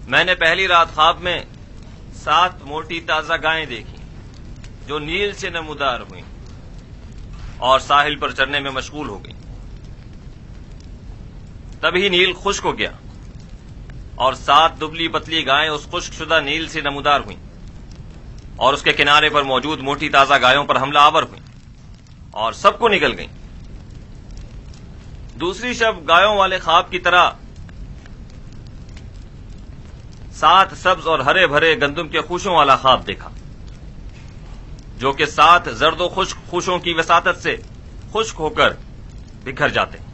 میں نے پہلی رات خواب میں 7 موٹی تازہ گائیں دیکھی جو نیل سے نمودار ہوئیں اور ساحل پر چرنے میں مشغول ہو گئیں۔ تبھی نیل خشک ہو گیا اور 7 دبلی پتلی گائیں اس خشک شدہ نیل سے نمودار ہوئیں اور اس کے کنارے پر موجود موٹی تازہ گایوں پر حملہ آور ہوئیں اور سب کو نگل گئیں۔ دوسری شب گایوں والے خواب کی طرح 7 سبز اور ہرے بھرے گندم کے خوشوں والا خواب دیکھا جو کہ 7 زرد و خشک خوشوں کی وساطت سے خشک ہو کر بکھر جاتے ہیں۔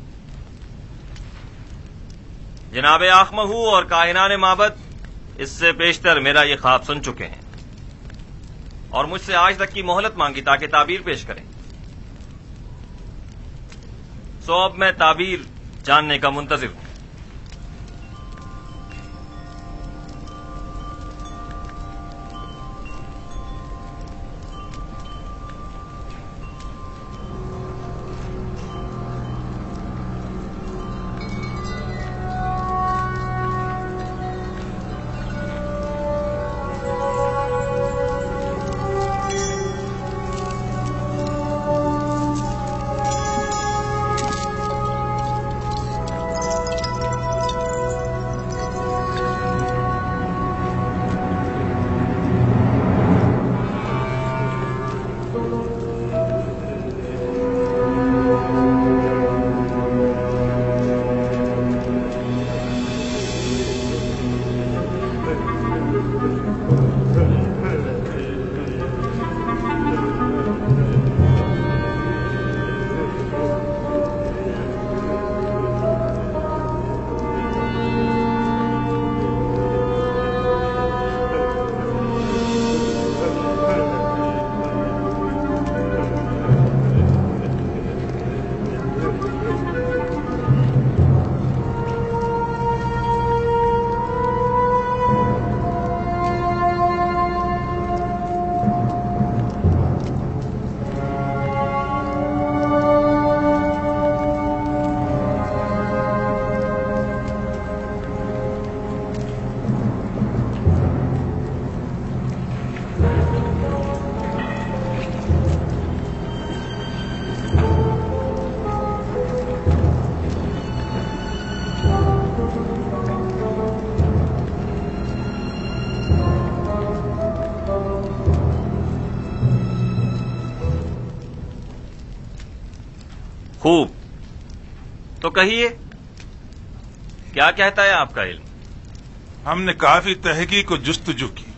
جناب آخمہو اور کاہنان معبد اس سے بیشتر میرا یہ خواب سن چکے ہیں اور مجھ سے آج تک کی مہلت مانگی تاکہ تعبیر پیش کریں۔ سو اب میں تعبیر جاننے کا منتظر ہوں۔ خوب، تو کہیے کیا کہتا ہے آپ کا علم؟ ہم نے کافی تحقیق و جستجو کی،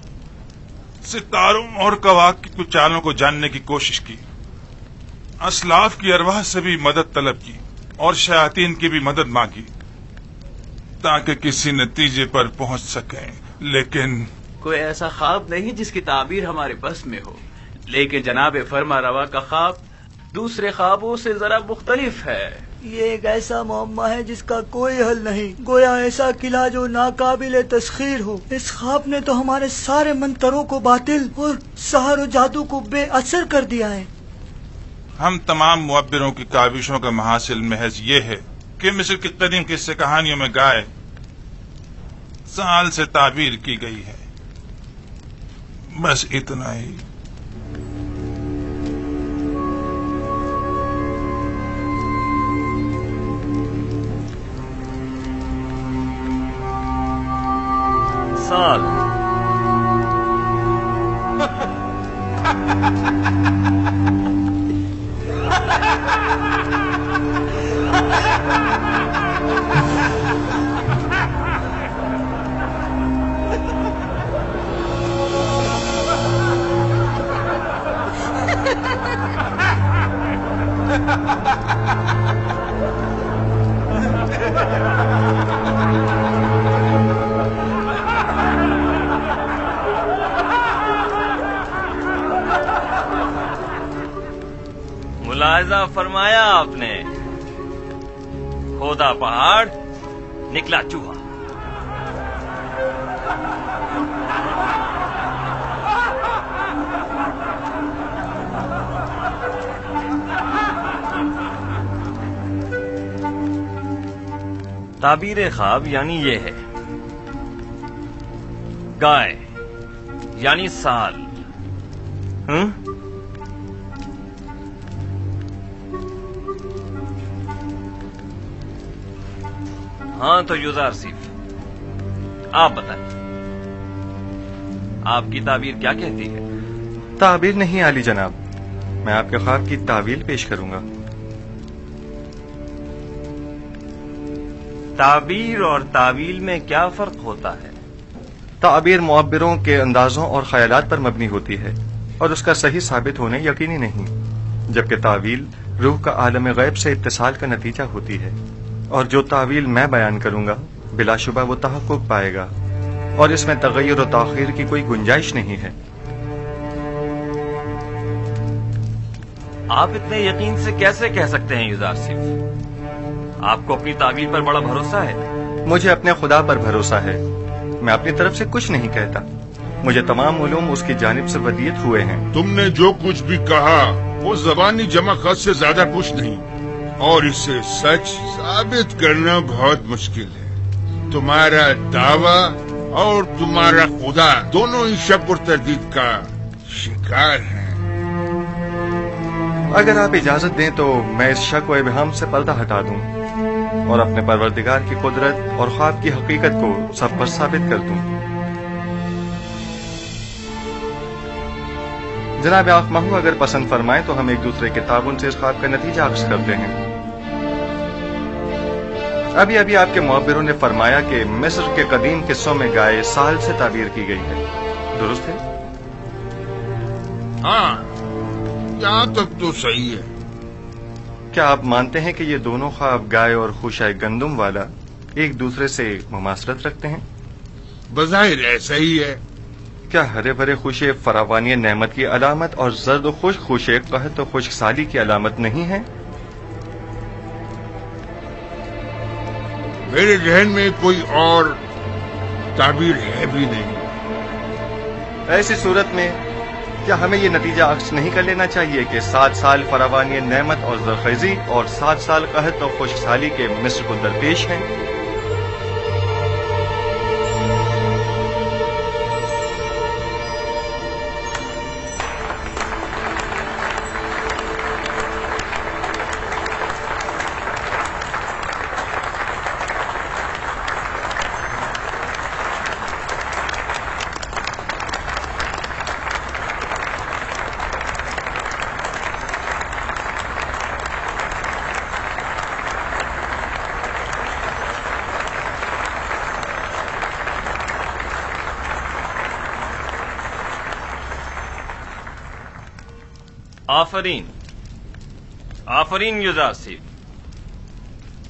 ستاروں اور کواکب کی چالوں کو جاننے کی کوشش کی، اسلاف کی ارواح سے بھی مدد طلب کی اور شیاطین کی بھی مدد مانگی تاکہ کسی نتیجے پر پہنچ سکیں، لیکن کوئی ایسا خواب نہیں جس کی تعبیر ہمارے بس میں ہو۔ لیکن جناب فرما روا کا خواب دوسرے خوابوں سے ذرا مختلف ہے۔ یہ ایک ایسا معمہ ہے جس کا کوئی حل نہیں، گویا ایسا قلعہ جو ناقابل تسخیر ہو۔ اس خواب نے تو ہمارے سارے منتروں کو باطل اور سحر و جادو کو بے اثر کر دیا ہے۔ ہم تمام معبروں کی کاوشوں کا محاصل محض یہ ہے کہ مصر کی قدیم قصے کہانیوں میں گائے سال سے تعبیر کی گئی ہے، بس اتنا ہی۔ سال ملاحظہ فرمایا آپ نے، کھودا پہاڑ نکلا چوہا۔ تعبیر خواب یعنی یہ ہے गाय यानी साल। हाँ तो युजार सिफ, आप बताएं, आपकी ताबीर क्या कहती है? ताबीर नहीं आली जनाब, मैं आपके ख्वाब की तावील पेश करूंगा। ताबीर और तावील में क्या फर्क होता है? ताबीर मुअब्बिरों के अंदाजों और ख्यालात पर मबनी होती है और उसका सही साबित होने यकीनी नहीं, जबकि तावील रूह का आलम गैब से इत्तिसाल का नतीजा होती है, और जो तावील मैं बयान करूंगा बिलाशुबा वो तहक्कुक पाएगा और इसमें तगय्युर और ताखीर की कोई गुंजाइश नहीं है। आप इतने यकीन से कैसे कह सकते हैं युजार सिफ? आपको अपनी तावील पर बड़ा भरोसा है? मुझे अपने खुदा पर भरोसा है, मैं अपनी तरफ से कुछ नहीं कहता, मुझे तमाम उलूम उसकी जानिब से वदीयत हुए हैं। तुमने जो कुछ भी कहा वो ज़बानी जमा खत से ज्यादा कुछ नहीं, और इसे सच साबित करना बहुत मुश्किल है। तुम्हारा दावा और तुम्हारा खुदा दोनों ही शक और तरदीद का शिकार हैं। अगर आप इजाजत दें तो मैं इस शक व इबहम से पर्दा हटा दूं और अपने परवरदिगार की कुदरत और ख्वाब की हकीकत को सब पर साबित कर दूं। जनाब आखमहू अगर पसंद फरमाएं तो हम एक दूसरे के ताबुन से इस ख्वाब का नतीजा अक्स करते हैं। अभी अभी आपके मुअब्बिरों ने फरमाया कि मिस्र के कदीम किस्सों में गाय साल से ताबीर की गई है, दुरुस्त है? हाँ, यहाँ तक तो सही है। क्या आप मानते हैं कि ये दोनों ख्वाब गाय और खुशाए गंदुम वाला एक दूसरे से मुमासलत रखते हैं? बज़ाहिर ऐसा ही है। क्या हरे भरे खुशे फरावानी नेमत की अलामत और जर्द खुश खुशे कहत और खुश्क साली की अलामत नहीं है? मेरे जहन में कोई और ताबीर है भी नहीं। ऐसी सूरत में क्या हमें ये नतीजा अक्स नहीं कर लेना चाहिए कि 7 साल फरावानी नेमत और जरखेजी और 7 साल कहत और खुश्क साली के मिस्र को दरपेश हैं? आफरीन, आफरीन युजार सिफ,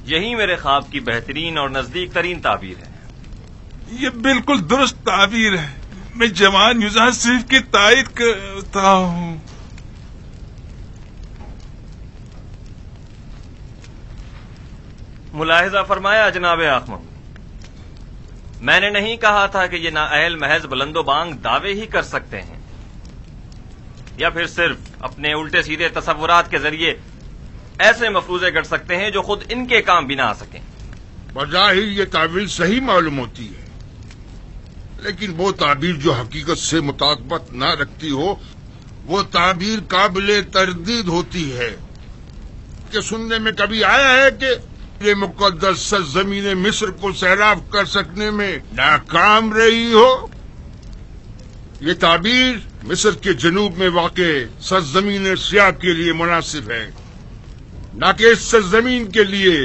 यही मेरे ख्वाब की बेहतरीन और नजदीक तरीन ताबीर है। ये बिल्कुल दुरुस्त ताबीर है। मैं जवान युजार सिफ की तायद करता हूँ। मुलाहिजा फरमाया जनाब आखमहू, मैंने नहीं कहा था कि ये नाअहल महज बुलंदो बांग दावे ही कर सकते हैं या फिर सिर्फ अपने उल्टे सीधे तसव्वुरात के जरिए ऐसे मफरूजे गढ़ सकते हैं जो खुद इनके काम भी ना आ सकें। बज़ाहिर ये ताबीर सही मालूम होती है, लेकिन वो ताबीर जो हकीकत से मुताबिकत न रखती हो वो ताबीर काबिले तरदीद होती है। कि सुनने में कभी आया है कि ये मुकद्दस सरजमीन मिस्र को सैराब कर सकने में नाकाम रही हो? ये ताबीर मिस्र के जनूब में वाक़े सरजमीन सियाह के लिए मुनासिब है, न कि इस सरजमीन के लिए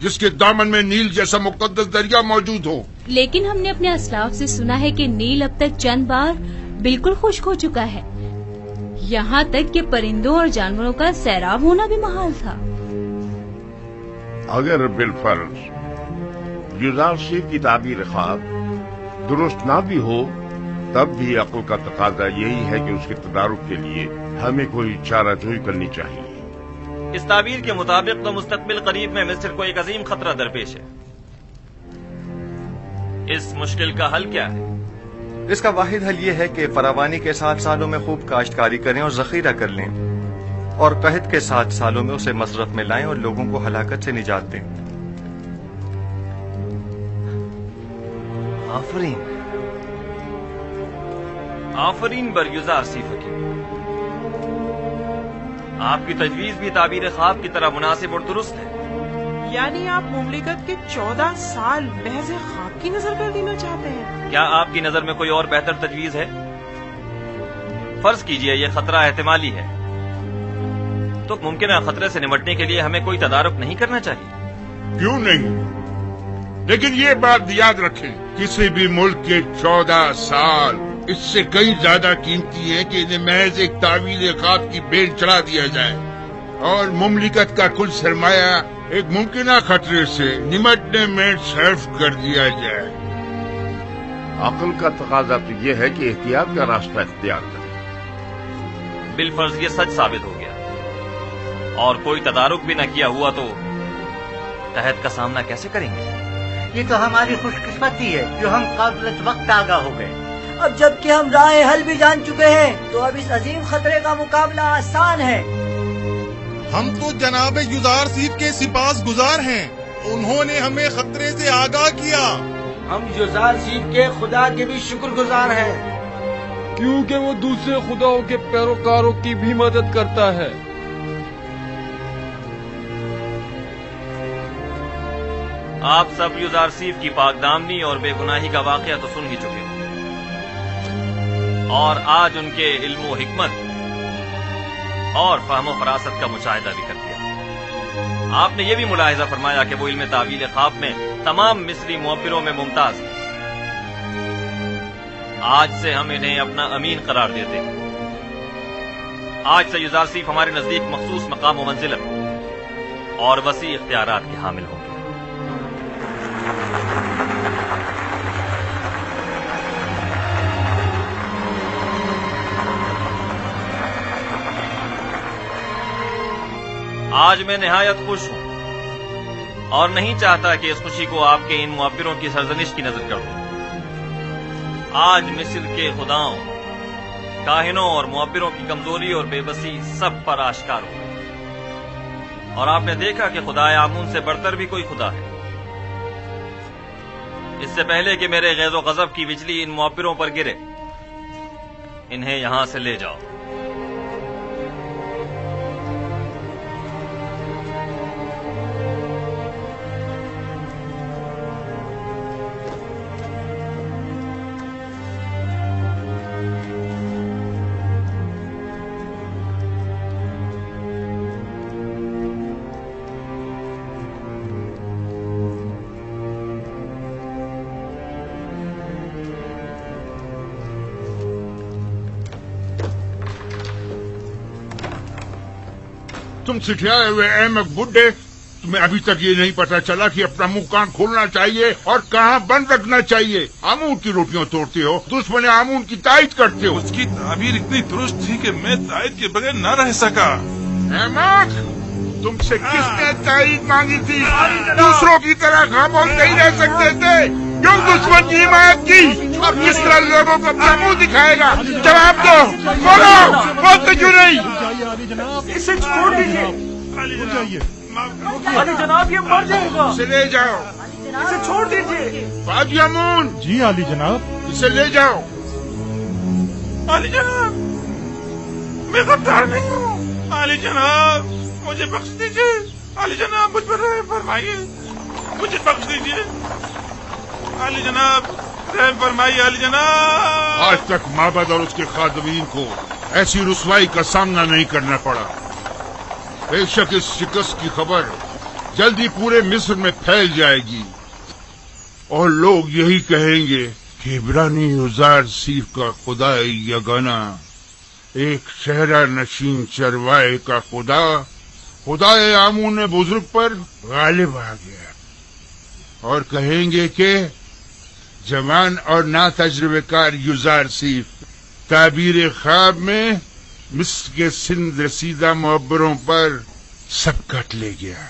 जिसके दामन में नील जैसा मुकद्दस दरिया मौजूद हो। लेकिन हमने अपने असलाफ से सुना है कि नील अब तक चंद बार बिल्कुल खुश्क हो चुका है, यहाँ तक कि परिंदों और जानवरों का सैराब होना भी महाल था। अगर बिलफर्ज युजार सिफ की ताबीर ख्वाब दुरुस्त ना भी हो, तब भी अक्ल का तकाजा यही है कि उसके तदारुक के लिए हमें कोई चाराजोई करनी चाहिए। इस ताबीर के मुताबिक तो मुस्तकबिल करीब में मिस्र को एक अजीम खतरा दरपेश है। इस मुश्किल का हल क्या है? इसका वाहिद हल ये है कि फरावानी के 7 सालों में खूब काश्तकारी करें और जखीरा कर लें, और कहत के 7 सालों में उसे मसरफ में लाएं और लोगों को हलाकत से निजात दें। आफरीन, آفرین بر یزار سی حکیم، آپ کی تجویز بھی تعبیر خواب کی طرح مناسب اور درست ہے۔ یعنی آپ مملکت کے 14 سال محض خواب کی نظر کر دینا چاہتے ہیں؟ کیا آپ کی نظر میں کوئی اور بہتر تجویز ہے؟ فرض کیجئے یہ خطرہ احتمالی ہے، تو ممکنہ خطرے سے نمٹنے کے لیے ہمیں کوئی تدارک نہیں کرنا چاہیے؟ کیوں نہیں؟ لیکن یہ بات یاد رکھیں، کسی بھی ملک کے 14 سال اس سے کئی زیادہ قیمتی ہیں کہ انہیں محض ایک تعویل خواب کی بین چڑھا دیا جائے اور مملکت کا کل سرمایہ ایک ممکنہ خطرے سے نمٹنے میں صرف کر دیا جائے۔ عقل کا تقاضا تو یہ ہے کہ احتیاط کا راستہ اختیار کریں۔ بالفرض یہ سچ ثابت ہو گیا اور کوئی تدارک بھی نہ کیا ہوا تو قحط کا سامنا کیسے کریں گے؟ یہ تو ہماری خوش قسمتی ہے جو ہم قبل وقت آگاہ ہو گئے۔ اب جب کہ ہم راہ حل بھی جان چکے ہیں تو اب اس عظیم خطرے کا مقابلہ آسان ہے۔ ہم تو جناب یزار سیف کے سپاس گزار ہیں، انہوں نے ہمیں خطرے سے آگاہ کیا۔ ہم یزار سیف کے خدا کے بھی شکر گزار ہیں، کیونکہ وہ دوسرے خداؤں کے پیروکاروں کی بھی مدد کرتا ہے۔ آپ سب یزار سیف کی پاک دامنی اور بے گناہی کا واقعہ تو سن ہی چکے ہیں، اور آج ان کے علم و حکمت اور فہم و فراست کا مشاہدہ بھی کر دیا۔ آپ نے یہ بھی ملاحظہ فرمایا کہ وہ علم تعویل خواب میں تمام مصری معبروں میں ممتاز ہیں۔ آج سے ہم انہیں اپنا امین قرار دیتے ہیں۔ آج سے یزار سیف ہمارے نزدیک مخصوص مقام و منزلت اور وسیع اختیارات کے حامل ہوں گے۔ آج میں نہایت خوش ہوں اور نہیں چاہتا کہ اس خوشی کو آپ کے ان معبروں کی سرزنش کی نظر کر دوں۔ آج مصر کے خداؤں، کاہنوں اور معبروں کی کمزوری اور بے بسی سب پر آشکار ہو گئی، اور آپ نے دیکھا کہ خدائے آمون سے بڑھتر بھی کوئی خدا ہے۔ اس سے پہلے کہ میرے غیظ و غضب کی بجلی ان معبروں پر گرے، انہیں یہاں سے لے جاؤ۔ تم سکھلائے ہوئے احمق بڈھے، تمہیں ابھی تک یہ نہیں پتا چلا کہ اپنا منہ کان کھولنا چاہیے اور کہاں بند رکھنا چاہیے۔ آمون کی روٹیاں توڑتے ہو، دشمن آمون کی تائید کرتے ہو۔ اس کی تعبیر اتنی درست تھی کہ میں تائید کے بغیر نہ رہ سکا۔ احمق، تم سے کس نے تائید مانگی تھی؟ دوسروں کی طرح خاموش نہیں رہ سکتے تھے، کیوں دشمن کی حمایت کی؟ اب کس طرح لوگوں کو اپنا منہ دکھائے گا؟ جواب دو، بولو، بولتے کیوں نہیں؟ اسے چھوڑ دیجیے علی جناب، یہ مر جائے گا۔ اسے لے جاؤ، اسے چھوڑ دیجیے۔ باجی امون، جی علی جناب۔ اسے لے جاؤ۔ علی جناب، میں غدار نہیں ہوں۔ علی جناب، مجھے بخش دیجیے۔ علی جناب، مجھ پر رحم فرمائیے، مجھے بخش دیجیے۔ علی جناب، رحم فرمائیے۔ علی جناب، آج تک معبد اور اس کے خادمین کو ایسی رسوائی کا سامنا نہیں کرنا پڑا۔ بے شک اس شکست کی خبر جلدی پورے مصر میں پھیل جائے گی اور لوگ یہی کہیں گے کہ عبرانی یزار سیف کا خدا یگانہ، ایک صحرا نشین چروائے کا خدا آمون بزرگ پر غالب آ گیا، اور کہیں گے کہ جوان اور نا تجربہ کار یزار سیف تعبیر خواب میں مصر کے سندھ رسیدہ معبروں پر سبقت لے گیا،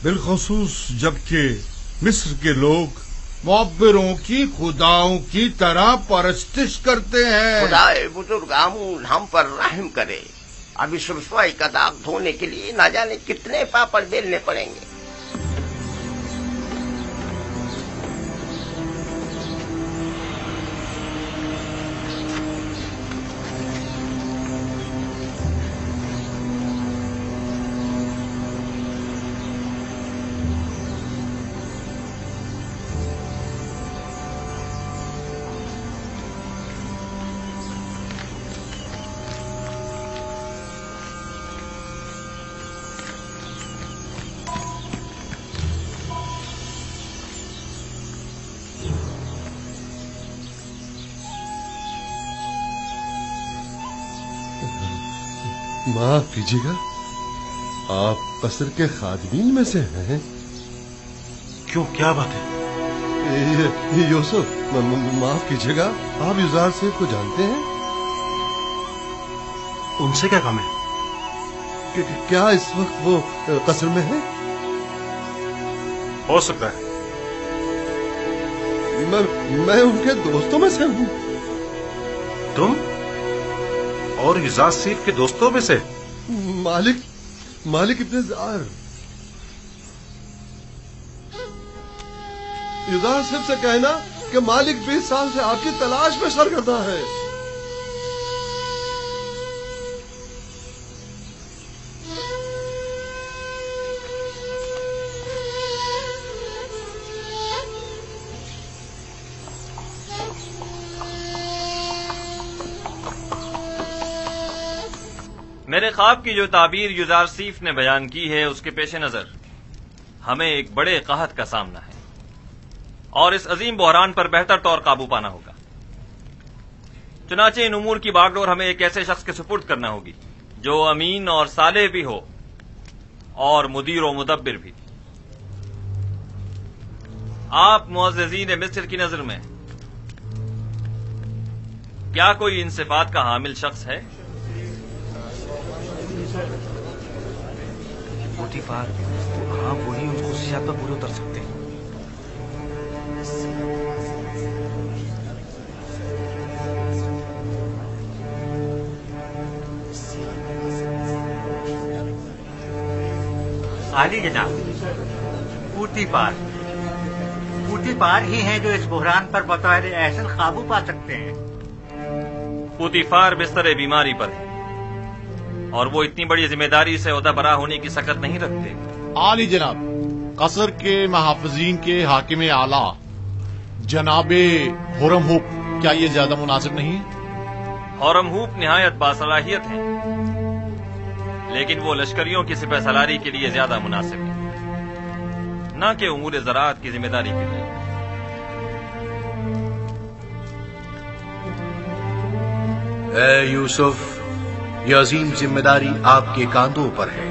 بالخصوص جبکہ مصر کے لوگ معبروں کی خداؤں کی طرح پرستش کرتے ہیں۔ خدائے بزرگ آمون ہم پر رحم کرے۔ اب اس رسوائی کا داغ دھونے کے لیے نہ جانے کتنے پاپڑ بیلنے پڑیں گے۔ माफ कीजिएगा, आप कसर के खादमीन में से हैं? क्यों, क्या बात है? यूसुफ, माफ कीजिएगा, आप युजार सेठ को जानते हैं? उनसे क्या काम है? क्या इस वक्त वो कसर में है? हो सकता है। मैं उनके दोस्तों में से हूँ। तुम और युजार सेठ के दोस्तों में से? मालिक इब्ने जार। युजार सेठ से कहना कि मालिक 20 साल से आपकी तलाश में सरगर्दा है। मेरे ख्वाब की जो ताबीर युजार सीफ ने बयान की है, उसके पेश नजर हमें एक बड़े कहत का सामना है और इस अजीम बहरान पर बेहतर तौर काबू पाना होगा। चुनाचे इन उमूर की बागडोर हमें एक ऐसे शख्स के सुपुर्द करना होगी जो अमीन और सालेह भी हो और मुदीर और मुदब्बिर भी। आप मुअज़्ज़िज़ीन मिस्र की नजर में क्या कोई इन सिफात का हामिल शख्स है? पोतीफार, हाँ, वही उन खुशियात पर पूरे उतर सकते हैं। आली जनाब, पूतीफार ही हैं जो इस बुहरान पर बतौर एहसन काबू पा सकते हैं। पूतीफार बिस्तर बीमारी पर है और वो इतनी बड़ी जिम्मेदारी से ओहदा बरा होने की सकत नहीं रखते। आली जनाब, कसर के महाफिजीन के हाकिम आला जनाबे हुरमहूप, क्या ये ज्यादा मुनासिब नहीं? हुरमहूप निहायत बासलाहियत हैं, लेकिन वो लश्करियों की सिपह सलारी के लिए ज्यादा मुनासिब है, न कि उमूर ज़राअत की जिम्मेदारी के लिए। ए यूसुफ, यह अजीम जिम्मेदारी आपके कांधों पर है,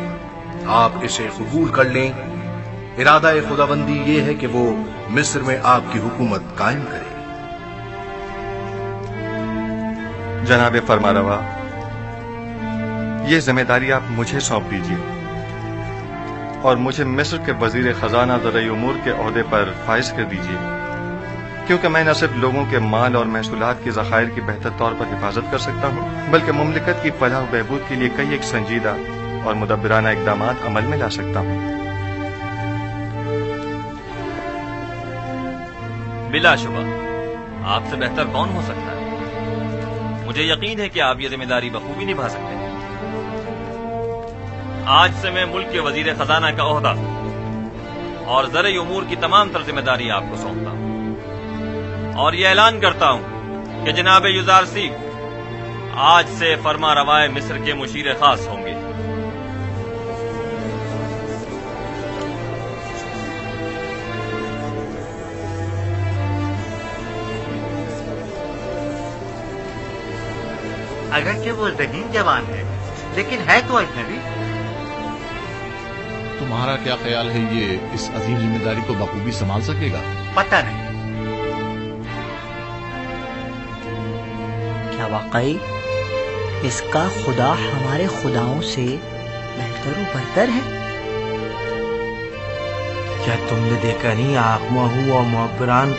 आप इसे कबूल कर लें। इरादा खुदाबंदी ये है कि वो मिस्र में आपकी हुकूमत कायम करे। जनाब फरमारवा, ये जिम्मेदारी आप मुझे सौंप दीजिए और मुझे मिस्र के वजीर खजाना ज़राई उमूर के ओहदे पर फाइज कर दीजिए, क्योंकि मैं न सिर्फ लोगों के माल और महसूलात के ज़खायर की बेहतर तौर पर हिफाजत कर सकता हूँ, बल्कि मुमलिकत की फलाह बहबूद के लिए कई एक संजीदा और मुदब्बिराना इक़दामात अमल में ला सकता हूँ। बिलाशुबा आपसे बेहतर कौन हो सकता है? मुझे यकीन है कि आप ये जिम्मेदारी बखूबी निभा सकते हैं। आज से मैं मुल्क के वजीर खजाना का ओहदा और ज़राई उमूर की तमाम तर जिम्मेदारी आपको सौंपता हूँ और ये ऐलान करता हूँ कि जनाब युजार सीफ आज से फरमा रवाए मिस्र के मुशीर खास होंगे। अगरचे वो ज़हीन जवान है, लेकिन है तो अजनबी। तुम्हारा क्या ख्याल है, ये इस अजीम जिम्मेदारी को बखूबी संभाल सकेगा? पता नहीं। क्या वाकई इसका खुदा हमारे खुदाओं से बेहतर व बरतर है? क्या तुमने देखा नहीं आकमाहू और मुअब्बरान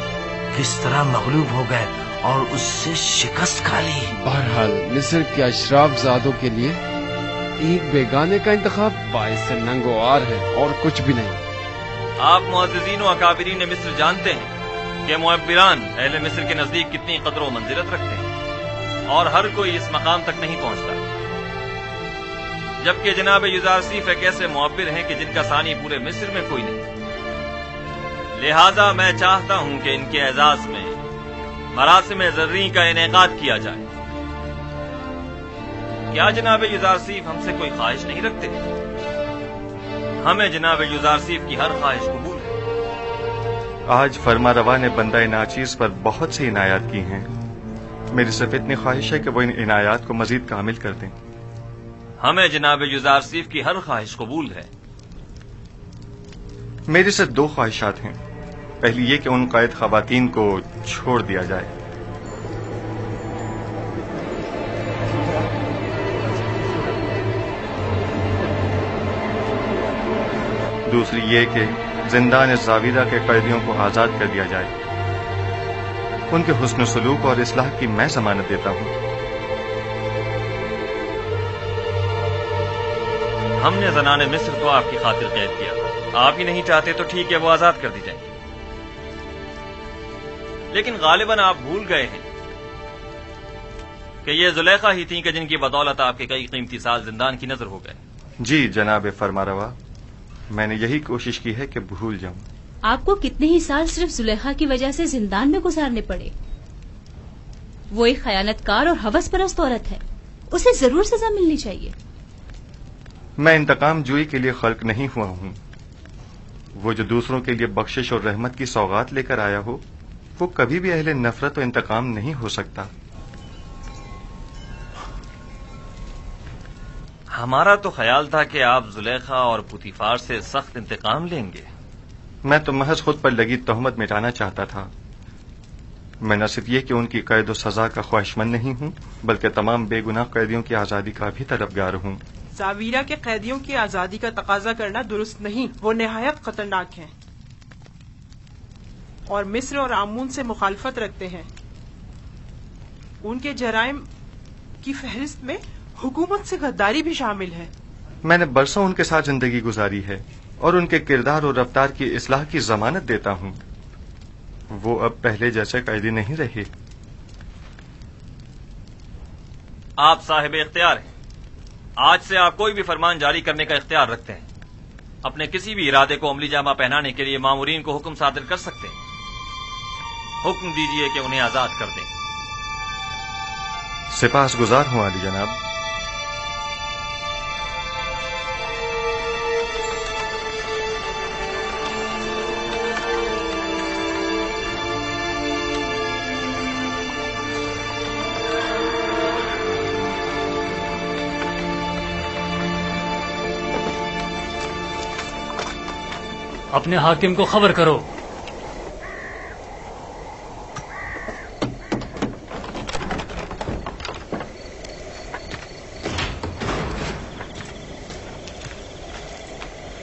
किस तरह मगलूब हो गए और उससे शिकस्त खा ली? बहरहाल मिस्र के अशराफ ज़ादों के लिए एक बेगाने का इंतखाब बाइस नंगोआर है और कुछ भी नहीं। आप मुअज़्ज़िज़ीन व अकाबिरीन मिस्र जानते हैं कि मुअब्बिरान अहले मिस्र के नजदीक कितनी कदर व मंजिलत रखते हैं और हर कोई इस मकाम तक नहीं पहुंचता, जबकि जनाब युजार सीफ एक ऐसे मुअब्बिर हैं कि जिनका सानी पूरे मिस्र में कोई नहीं। लिहाजा मैं चाहता हूं कि इनके एजाज में मरासिम ज़र्री का इनेकाद किया जाए। क्या जनाब युजार सीफ हमसे कोई ख्वाहिश नहीं रखते? हमें जनाब युजार सीफ की हर ख्वाहिश कबूल है। आज फरमा रवा ने बंदा नाचीज पर बहुत सी इनायात की हैं। मेरी सिर्फ इतनी ख्वाहिश है कि वो इन इनायात को मजीद कामिल कर दें। हमें जनाब युजारसीफ की हर ख्वाहिश कबूल है। मेरी सिर्फ 2 ख्वाहिशात हैं। पहली ये कि उन कैद खवातीन को छोड़ दिया जाए। दूसरी ये कि जिंदान ज़ाविरा के कैदियों को आजाद कर दिया जाए। उनके हुस्न सलूक और इस्लाह की मैं जमानत देता हूं। हमने ज़नाने मिस्र को आपकी खातिर कैद किया। आप ही नहीं चाहते तो ठीक है, वो आजाद कर दी जाए। लेकिन गालिबन आप भूल गए हैं कि ये जुलेखा ही थी कि जिनकी बदौलत आपके कई कीमती साल जिंदान की नजर हो गए। जी जनाब फरमारवा, मैंने यही कोशिश की है कि भूल जाऊं। आपको कितने ही साल सिर्फ जुलेखा की वजह से जिंदान में गुजारने पड़े। वो एक खयानतकार और हवस परस्त औरत है, उसे जरूर सजा मिलनी चाहिए। मैं इंतकाम जुई के लिए खल्क नहीं हुआ हूं। वो जो दूसरों के लिए बख्शिश और रहमत की सौगात लेकर आया हो, वो कभी भी अहले नफरत और इंतकाम नहीं हो सकता। हमारा तो ख्याल था कि आप जुलेखा और पुतीफार से सख्त इंतकाम लेंगे। मैं तो महज खुद पर लगी तोहमत मिटाना चाहता था। मैं न सिर्फ ये कि उनकी कैद और सजा का ख्वाहिशमंद नहीं हूं, बल्कि तमाम बेगुनाह कैदियों की आजादी का भी तलबगार हूं। ज़ावीरा के कैदियों की आजादी का तकाजा करना दुरुस्त नहीं, वो निहायत खतरनाक हैं और मिस्र और आमून से मुखालफत रखते हैं। उनके जराइम की फहरिस्त में हुकूमत से गद्दारी भी शामिल है। मैंने बरसों उनके साथ जिंदगी गुजारी है और उनके किरदार और रफ्तार की इस्लाह की जमानत देता हूं। वो अब पहले जैसे कैदी नहीं रहे। आप साहिब इख्तियार हैं। आज से आप कोई भी फरमान जारी करने का इख्तियार रखते हैं। अपने किसी भी इरादे को अमली जामा पहनाने के लिए मामूरीन को हुक्म सादिर कर सकते हैं। हुक्म दीजिए कि उन्हें आजाद कर दें। सिपाहसगुजार हूं आली जनाब। अपने हाकिम को खबर करो।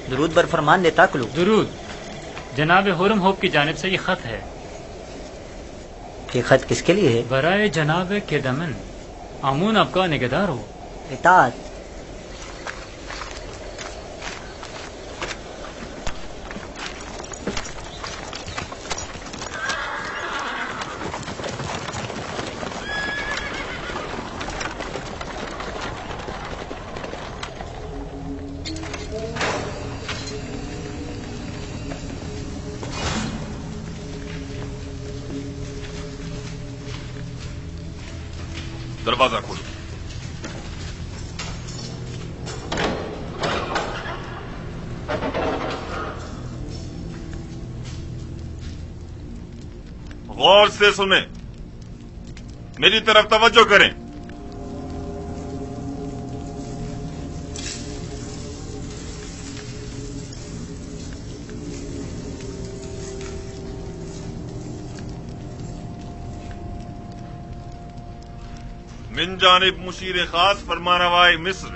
दुरूद बर फरमान देता कुलू। दुरूद। जनाब हुरम होप की जानिब से ये खत है। ये खत किसके लिए है? बराए जनाब के दमन, आमून आपका निगहदार हो। इताअत। दरवाजा खोलो। गौर से सुने, मेरी तरफ तवज्जो करें। मिन जानिब मुशीर खास फरमानवाए मिस्र,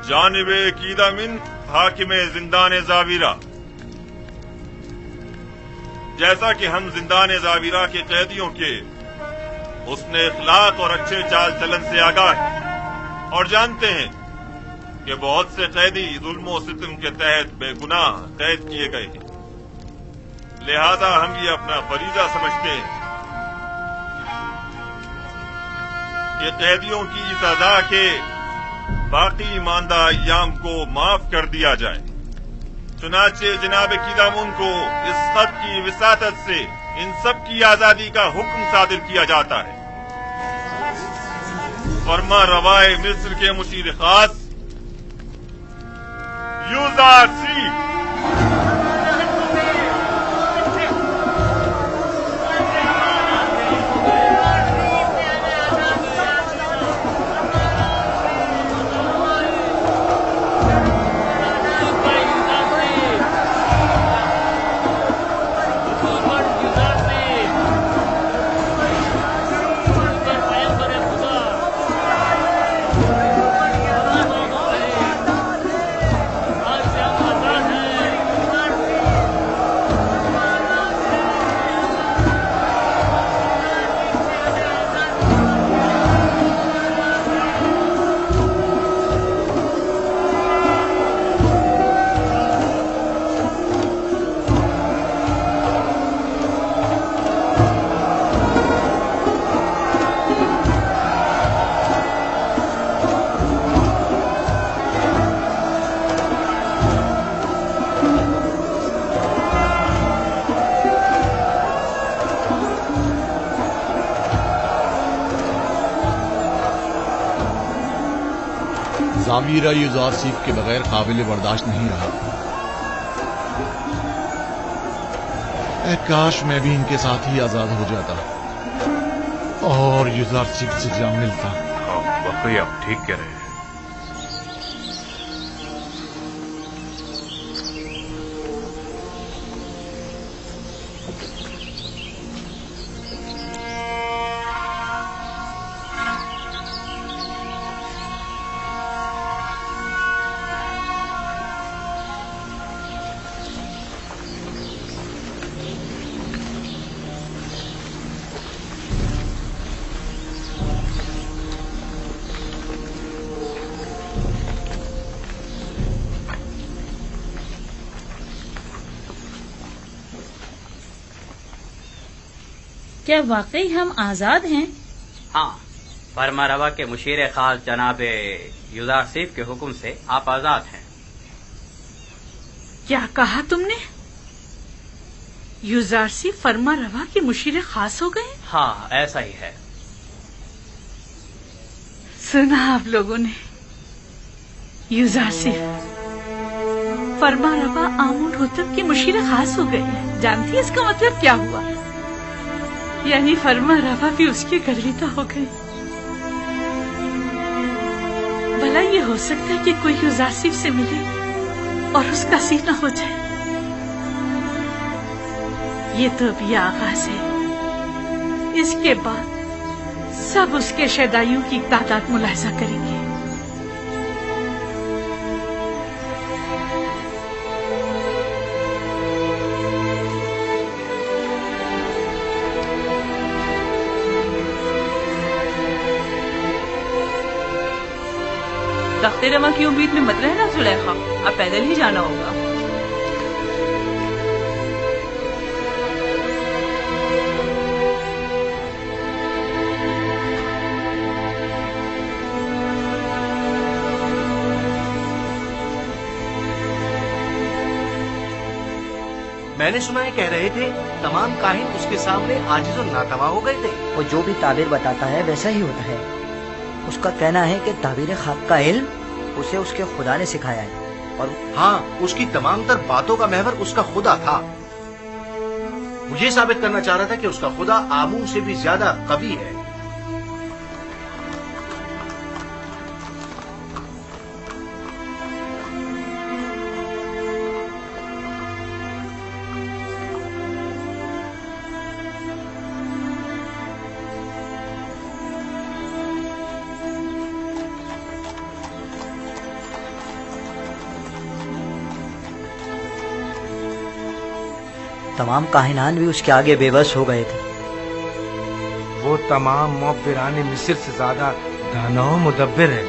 जानिब कीदा मिन हाकिम जिंदान ज़ावीरा। जैसा कि हम जिंदान ज़ावीरा के कैदियों के उसने इखलाक और अच्छे चाल चलन से आगाह हैं और जानते हैं कि बहुत से कैदी जुल्म और सितम के तहत बेगुनाह कैद किए गए हैं। लिहाजा हम ये अपना फरीजा समझते हैं कि कैदियों की सजा के बाकी मानदा अय्याम को माफ कर दिया जाए। चुनाचे जनाब कीदामुन को इस खत की विसातत से इन सब की आजादी का हुक्म सादिर किया जाता है। फरमा रवाए मिस्र के मुशीर खास यूजारसी। تعبیر یوزارسیف کے بغیر قابل برداشت نہیں رہا. اے کاش میں بھی ان کے ساتھ ہی آزاد ہو جاتا اور یوزارسیف سے جا ملتا. واقعی آپ ٹھیک کہہ رہے ہیں. کیا واقعی ہم آزاد ہیں؟ ہاں، فرما روا کے مشیر خاص جناب یوزارسیف کے حکم سے آپ آزاد ہیں. کیا کہا تم نے؟ یوزارسیف فرما روا کے مشیر خاص ہو گئے؟ ہاں، ایسا ہی ہے. سنا آپ لوگوں نے؟ یوزارسیف فرما روا آمون ہوتب کے مشیر خاص ہو گئے ہیں. جانتی ہے اس کا مطلب کیا ہوا؟ یعنی فرما روا بھی اس کی گرویدہ ہو گئی. بھلا یہ ہو سکتا ہے کہ کوئی یوزارسیف سے ملے اور اس کا سینہ ہو جائے؟ یہ تو ابھی آغاز ہے. اس کے بعد سب اس کے شیدائیوں کی تعداد ملاحظہ کریں گے. تخت روا کی امید میں مت رہنا زلیخا، اب پیدل ہی جانا ہوگا. میں نے سنا ہے کہہ رہے تھے تمام کاہن اس کے سامنے عاجز و ناتواں ہو گئے تھے. وہ جو بھی تعبیر بتاتا ہے ویسا ہی ہوتا ہے. اس کا کہنا ہے کہ تعبیر خواب کا علم اسے اس کے خدا نے سکھایا ہے. اور ہاں، اس کی تمام تر باتوں کا محور اس کا خدا تھا. مجھے ثابت کرنا چاہ رہا تھا کہ اس کا خدا آمون سے بھی زیادہ قوی ہے. تمام کاہنان بھی اس کے آگے بے بس ہو گئے تھے. وہ تمام معبران مصر سے زیادہ دانا و مدبر ہے.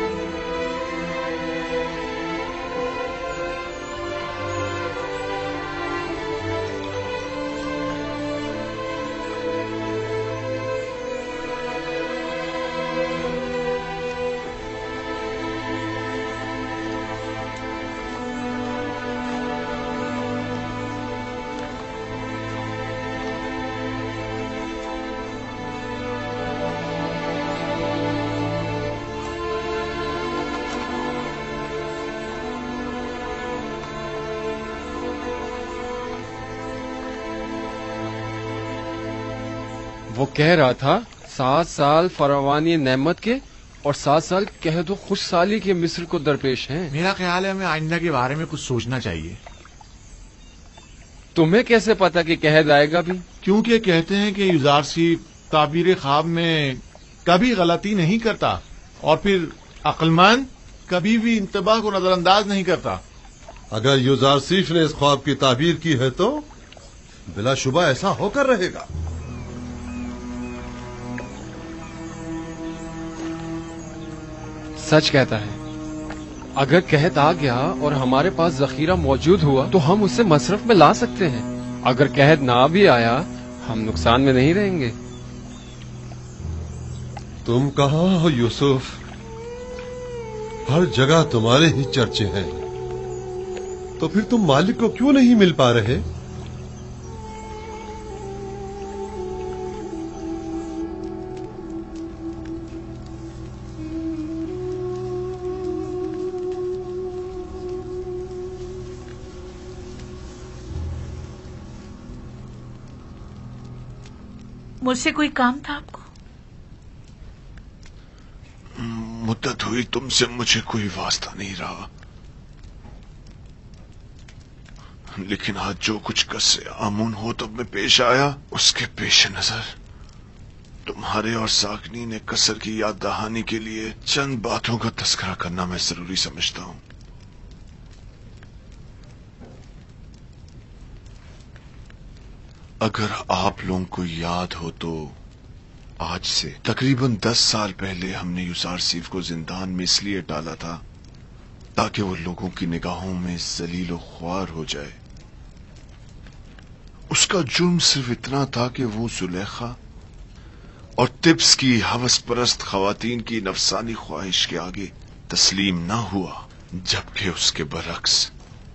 وہ کہہ رہا تھا 7 سال فراوانی نعمت کے اور 7 سال قحط و خوش سالی کے مصر کو درپیش ہیں. میرا خیال ہے ہمیں آئندہ کے بارے میں کچھ سوچنا چاہیے. تمہیں کیسے پتا کہ قحط آئے گا بھی؟ کیونکہ کہتے ہیں کہ یوزارسیف تعبیر خواب میں کبھی غلطی نہیں کرتا اور پھر عقلمند کبھی بھی انتباہ کو نظر انداز نہیں کرتا. اگر یوزارسیف نے اس خواب کی تعبیر کی ہے تو بلا شبہ ایسا ہو کر رہے گا. سچ کہتا ہے. اگر قحط آ گیا اور ہمارے پاس ذخیرہ موجود ہوا تو ہم اسے مصرف میں لا سکتے ہیں. اگر قحط نہ بھی آیا ہم نقصان میں نہیں رہیں گے. تم کہاں ہو یوسف؟ ہر جگہ تمہارے ہی چرچے ہیں. تو پھر تم مالک کو کیوں نہیں مل پا رہے؟ मुझसे कोई काम था आपको? मुद्दत हुई तुमसे मुझे कोई वास्ता नहीं रहा, लेकिन आज जो कुछ कसरे आमून हो तब में पेश आया, उसके पेश नजर तुम्हारे और साकनी ने कसर की याद दहानी के लिए चंद बातों का तस्करा करना मैं जरूरी समझता हूं। अगर आप लोगों को याद हो तो आज से तकरीबन 10 साल पहले हमने यूजारसीफ को जिंदान में इसलिए डाला था ताकि वो लोगों की निगाहों में जलील ख्वार हो जाए। उसका जुर्म सिर्फ इतना था कि वो जुलेखा और तिब्स की हवस परस्त खवातीन की नफसानी ख्वाहिश के आगे तस्लीम न हुआ, जबकि उसके बरक्स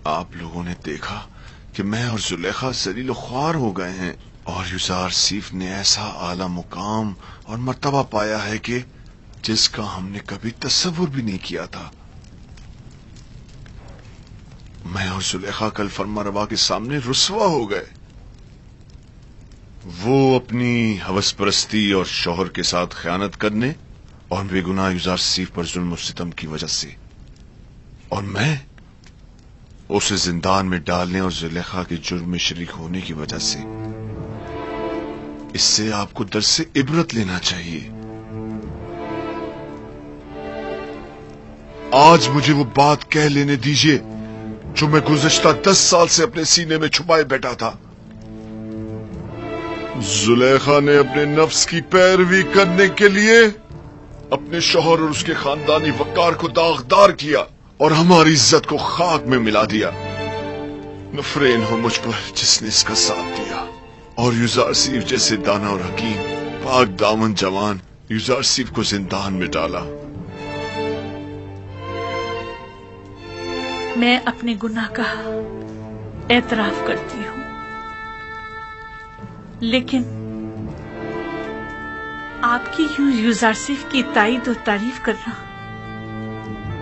आप लोगों ने देखा कि मैं और जुलेखा जलील ख्वार हो गए हैं और यूजारसीफ ने ऐसा आला मुकाम और मर्तबा पाया है कि जिसका हमने कभी तस्वुर भी नहीं किया था। मैं और जुलेखा कल फर्मारवा के सामने रुस्वा हो गए। वो अपनी हवस परस्ती और शौहर के साथ खयानत करने और बेगुनाह यूजारसीफ पर जुल्म और सितम की वजह से, और मैं उसे जिंदान में डालने और जुलेखा के जुर्म में शरीक होने की वजह से। इससे आपको दर्स से इबरत लेना चाहिए। आज मुझे वो बात कह लेने दीजिए जो मैं गुज़श्ता 10 साल से अपने सीने में छुपाए बैठा था। जुलेखा ने अपने नफ्स की पैरवी करने के लिए अपने शौहर और उसके खानदानी वकार को दागदार किया और हमारी इज्जत को खाक में मिला दिया। नफरेन हो मुझ पर जिसने इसका साथ दिया, और यूजारसीफ जैसे दाना और हकीम पाक दामन जवान यूजारसीफ को जिंदान में डाला। मैं अपने गुनाह का एतराफ करती हूँ, लेकिन आपकी यूजारसीफ की तारीफ और तारीफ करना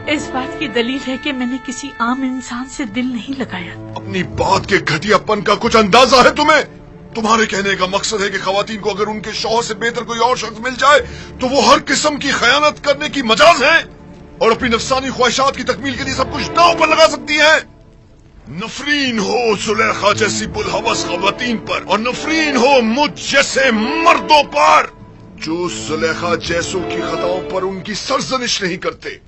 इस बात की दलील है कि मैंने किसी आम इंसान से दिल नहीं लगाया। अपनी बात के घटियापन का कुछ अंदाजा है तुम्हें? तुम्हारे कहने का मकसद है कि खवातीन को अगर उनके शौहर से बेहतर कोई और शख्स मिल जाए तो वो हर किस्म की खयानत करने की मजाज है और अपनी नफसानी ख्वाहिशात की तकमील के लिए सब कुछ दांव पर लगा सकती है। नफरीन हो जुलेखा जैसी बुलहवस खवातीन पर, और नफरीन हो मुझ जैसे मर्दों पर जो जुलेखा जैसों की खताओं पर उनकी सरजनिश नहीं करते।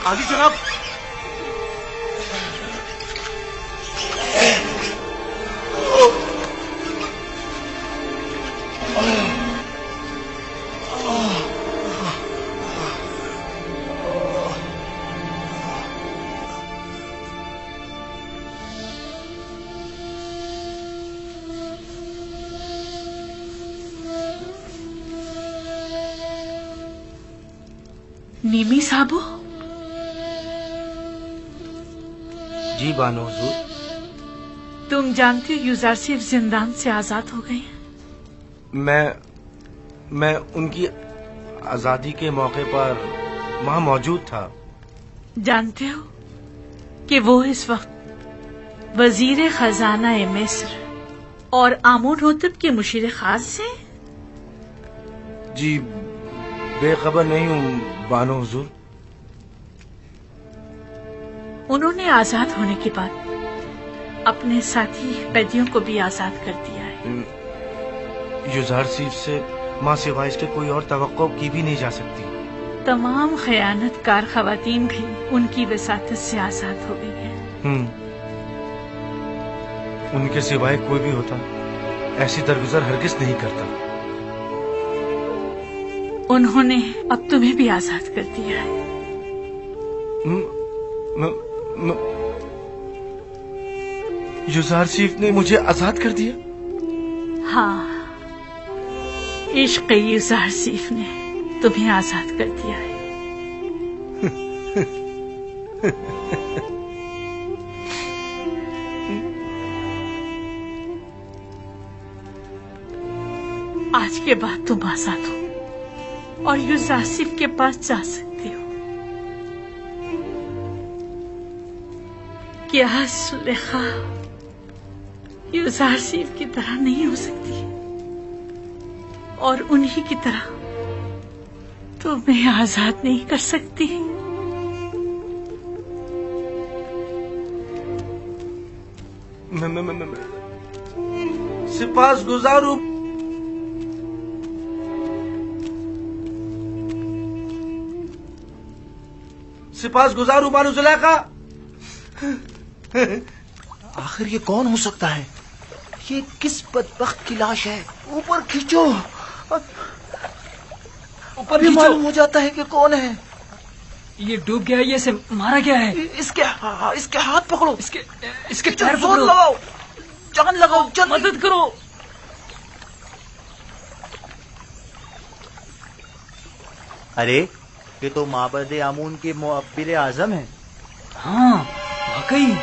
आगे जनाब। नीमी साहबो। जी बानो हुजूर। तुम जानती हो यूजारसीफ जिंदान से आजाद हो गए हैं। मैं उनकी आजादी के मौके पर वहां मौजूद था। जानते हो कि वो इस वक्त वजीर खजाना मिस्र और आमून होतब के मुशीर खास हैं? जी बेखबर नहीं हूँ बानो हुजूर। उन्होंने आजाद होने के बाद अपने साथी कैदियों को भी आजाद कर दिया है। यूजारसीफ से मां सिवाय इसके कोई और तवक्को की भी नहीं जा सकती। तमाम खयानतकार खवातीन भी उनकी वसातत से आजाद हो गई हैं। उनके सिवाय कोई भी होता ऐसी दरगुजर हरगिज नहीं करता। उन्होंने अब तुम्हें भी आजाद कर दिया है। यूजारसीफ ने मुझे आजाद कर दिया? हाँ, इश्क यूजारसीफ ने तुम्हें आजाद कर दिया है। आज के बाद तुम आजाद हो और यूजासिफ के पास जा सकते हो। क्या सुलेखा यूजासिफ की तरह नहीं हो सकती और उन्हीं की तरह तुम्हें आजाद नहीं कर सकती। सिपास गुजारू बानु जुलेखा। आखिर ये कौन हो सकता है? ये किस बदबख्त की लाश है? ऊपर खींचो, ऊपर मालूम हो जाता है कि कौन है। ये डूब गया है, ये इसे मारा गया है। इसके हाथ पकड़ो, इसके पैर जोर पकड़ो, लगाओ, जान लगाओ, मदद करो। अरे ये तो माबद आमून के मुअब्बिर आजम है। हाँ वाकई।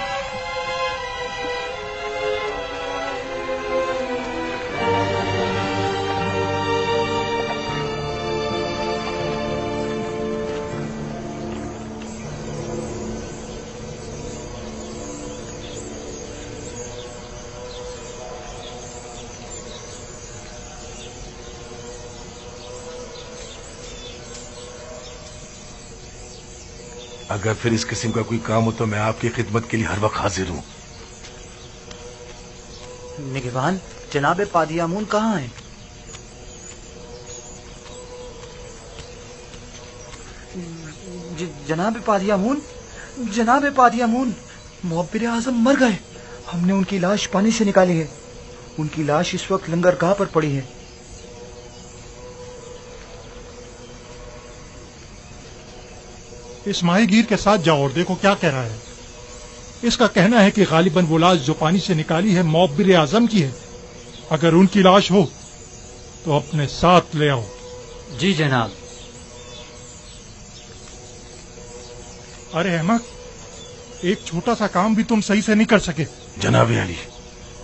अगर फिर इस किस्म का कोई काम हो तो मैं आपकी खिदमत के लिए हर वक्त हाजिर हूँ। निगहबान, जनाब पादियामून कहाँ हैं? जनाब पादियामून, मुअब्बिर आजम मर गए। हमने उनकी लाश पानी से निकाली है। उनकी लाश इस वक्त लंगरगाह पर पड़ी है। इस माहीगीर के साथ जाओ और देखो क्या कह रहा है। इसका कहना है कि गालिबन वो लाश जो पानी से निकाली है मुअब्बिर आजम की है। अगर उनकी लाश हो तो अपने साथ ले आओ। जी जनाब। अरे अहमद, एक छोटा सा काम भी तुम सही से नहीं कर सके। जनाब अली,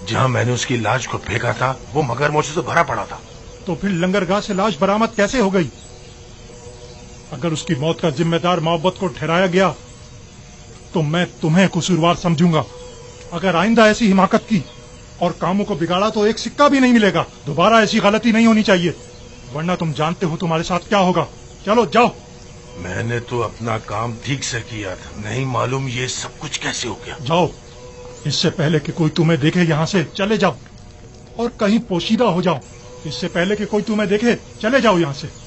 जहाँ मैंने उसकी लाश को फेंका था वो मगरमच्छों से भरा पड़ा था। तो फिर लंगरगाह से लाश बरामद कैसे हो गई? अगर उसकी मौत का जिम्मेदार मोहब्बत को ठहराया गया तो मैं तुम्हें कसूरवार समझूंगा। अगर आइंदा ऐसी हिमाकत की और कामों को बिगाड़ा तो एक सिक्का भी नहीं मिलेगा। दोबारा ऐसी गलती नहीं होनी चाहिए, वरना तुम जानते हो तुम्हारे साथ क्या होगा। चलो जाओ। मैंने तो अपना काम ठीक से किया था, नहीं मालूम ये सब कुछ कैसे हो गया। जाओ, इससे पहले कि कोई तुम्हें देखे यहाँ से चले जाओ और कहीं पोशीदा हो जाओ। इससे पहले कि कोई तुम्हें देखे चले जाओ यहाँ से।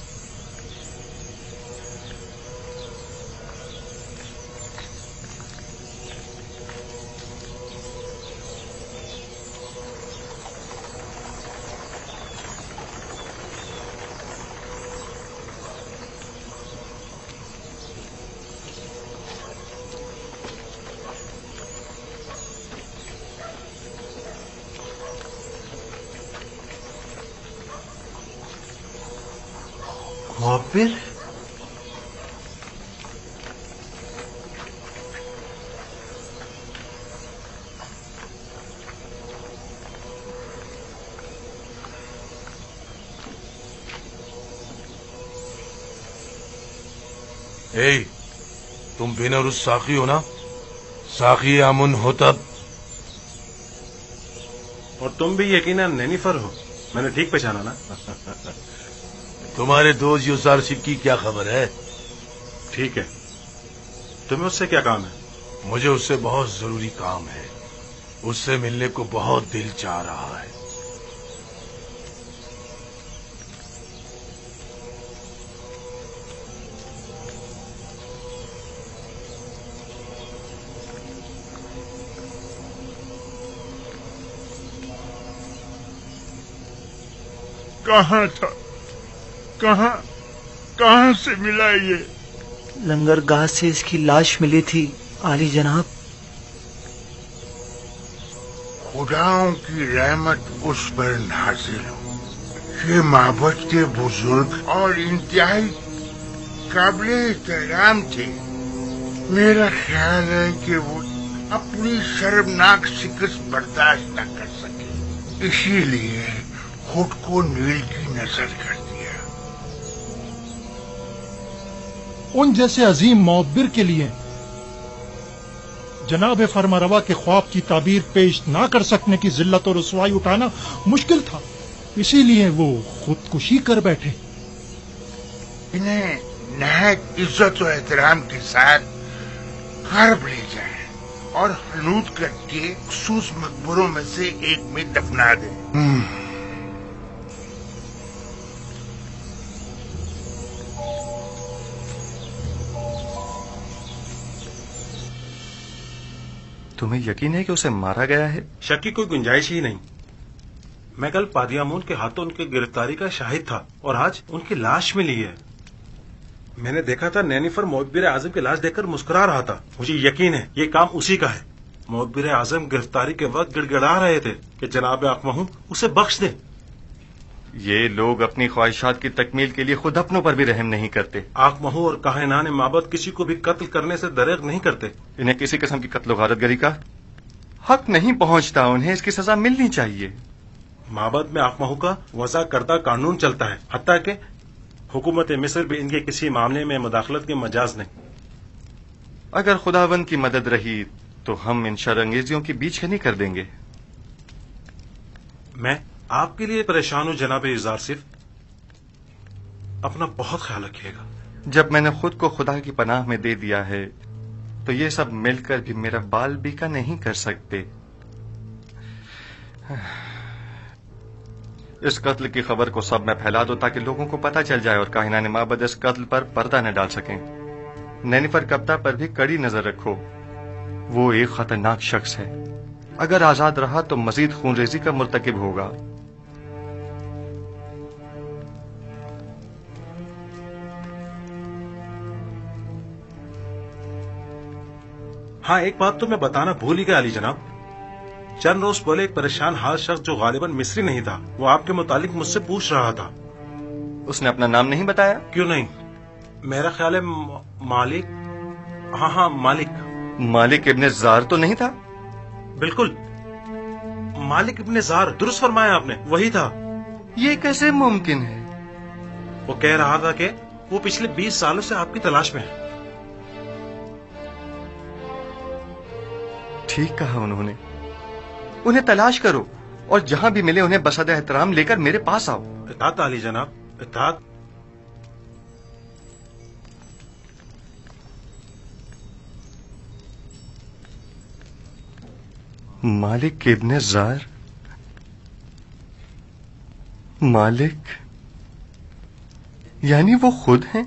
मुअब्बिर, तुम बेनरुस साखी हो ना? साखी आमुन हो तब। और तुम भी यकीनन नैनीफर हो, मैंने ठीक पहचाना ना? तुम्हारे दोस्त यूजारसिफ की क्या खबर है? ठीक है, तुम्हें उससे क्या काम है? मुझे उससे बहुत जरूरी काम है। उससे मिलने को बहुत दिल चाह रहा है। कहाँ था? कहाँ से मिला ये? लंगरगाह से इसकी लाश मिली थी आली जनाब। खुदाओं की रहमत उस पर नाजिल हो। ये माबद के बुजुर्ग और इंतहाई काबिल एहतराम थे। मेरा ख्याल है कि वो अपनी शर्मनाक शिकस्त बर्दाश्त न कर सके, इसीलिए खुद को नील की नजर कर दिया। उन जैसे अजीम मुअब्बिर के लिए जनाब फरमारवा के ख्वाब की ताबीर पेश ना कर सकने की जिल्लत और रुसवाई उठाना मुश्किल था, इसीलिए वो खुदकुशी कर बैठे। इन्हें नहायत इज्जत और एहतराम के साथ हर्ब ले जाएं और हनूद करके मखसूस मकबरों में से एक में दफना दें। तुम्हें यकीन है कि उसे मारा गया है? शक की कोई गुंजाइश ही नहीं। मैं कल पादियामून के हाथों उनकी गिरफ्तारी का शाहिद था और आज उनकी लाश मिली है। मैंने देखा था नैनीफर मुअब्बिर आजम की लाश देखकर मुस्कुरा रहा था। मुझे यकीन है ये काम उसी का है। मुअब्बिर आजम गिरफ्तारी के वक्त गिड़गिड़ा रहे थे कि जनाब आकमहू उसे बख्श दे। ये लोग अपनी ख्वाहिशात की तकमील के लिए खुद अपनों पर भी रहम नहीं करते। आकमहू और काहिनान माबद किसी को भी कत्ल करने से दरेग नहीं करते। इन्हें किसी किस्म की कत्ल गारतगरी का हक नहीं पहुंचता, उन्हें इसकी सजा मिलनी चाहिए। माबद में आकमहू का वज़ा करदा कानून चलता है, हत्ता कि हुकूमत मिस्र भी इनके किसी मामले में मुदाखलत के मजाज नहीं। अगर खुदावंद की मदद रही तो हम इन शरअंगेजियों की बीचकनी कर देंगे। मैं आपके लिए परेशान हूं जनाब यूजारसिफ, अपना बहुत ख्याल रखिएगा। जब मैंने खुद को खुदा की पनाह में दे दिया है तो ये सब मिलकर भी मेरा बाल बीका नहीं कर सकते। इस कत्ल की खबर को सब में फैला दो ताकि लोगों को पता चल जाए और काहिनान माबद इस कत्ल पर पर्दा न डाल सकें। नैनीफर कप्ता पर भी कड़ी नजर रखो, वो एक खतरनाक शख्स है। अगर आजाद रहा तो मजीद खूनरेजी का मुर्तकिब होगा। हाँ, एक बात तो मैं बताना भूल ही गया अली जनाब। चंद रोज पहले एक परेशान हाल शख्स जो गालिबन मिस्री नहीं था, वो आपके मुतालिक मुझसे पूछ रहा था। उसने अपना नाम नहीं बताया? क्यों नहीं, मेरा ख्याल है मालिक। हाँ, मालिक इब्ने जार तो नहीं था? बिल्कुल, मालिक इब्ने जार, दुरुस्त फरमाया आपने, वही था। ये कैसे मुमकिन है? वो कह रहा था कि वो पिछले 20 सालों से आपकी तलाश में है। ठीक कहा उन्होंने। उन्हें तलाश करो और जहां भी मिले उन्हें बसद एहतराम लेकर मेरे पास आओ। इताअत अली जनाब, इताअत। मालिक इब्ने जार, मालिक यानी वो खुद हैं?